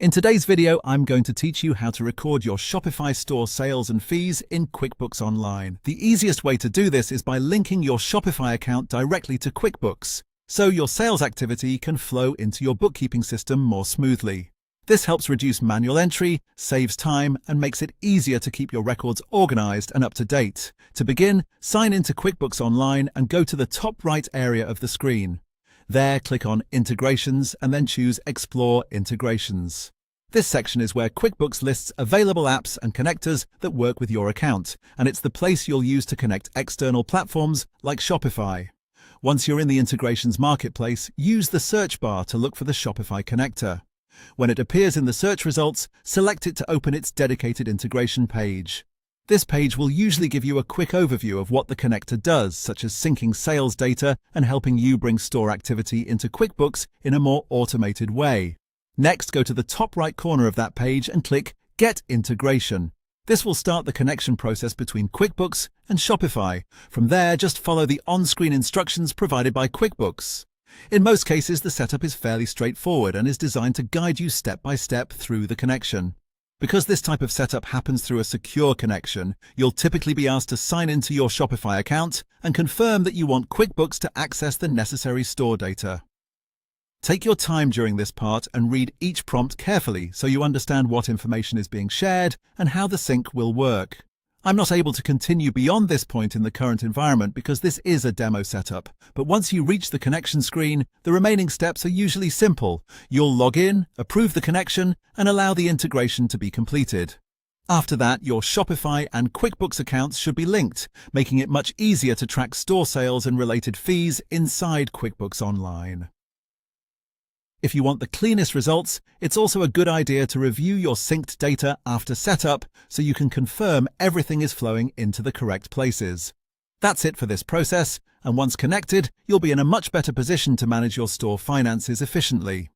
In today's video, I'm going to teach you how to record your Shopify store sales and fees in QuickBooks Online. The easiest way to do this is by linking your Shopify account directly to QuickBooks, so your sales activity can flow into your bookkeeping system more smoothly. This helps reduce manual entry, saves time, and makes it easier to keep your records organized and up to date. To begin, sign into QuickBooks Online and go to the top right area of the screen. There, click on Integrations and then choose Explore Integrations. This section is where QuickBooks lists available apps and connectors that work with your account, and it's the place you'll use to connect external platforms like Shopify. Once you're in the Integrations marketplace, use the search bar to look for the Shopify connector. When it appears in the search results, select it to open its dedicated integration page. This page will usually give you a quick overview of what the connector does, such as syncing sales data and helping you bring store activity into QuickBooks in a more automated way. Next, go to the top right corner of that page and click Get Integration. This will start the connection process between QuickBooks and Shopify. From there, just follow the on-screen instructions provided by QuickBooks. In most cases, the setup is fairly straightforward and is designed to guide you step by step through the connection. Because this type of setup happens through a secure connection, you'll typically be asked to sign into your Shopify account and confirm that you want QuickBooks to access the necessary store data. Take your time during this part and read each prompt carefully so you understand what information is being shared and how the sync will work. I'm not able to continue beyond this point in the current environment because this is a demo setup, but once you reach the connection screen, the remaining steps are usually simple. You'll log in, approve the connection, and allow the integration to be completed. After that, your Shopify and QuickBooks accounts should be linked, making it much easier to track store sales and related fees inside QuickBooks Online. If you want the cleanest results, it's also a good idea to review your synced data after setup so you can confirm everything is flowing into the correct places. That's it for this process, and once connected, you'll be in a much better position to manage your store finances efficiently.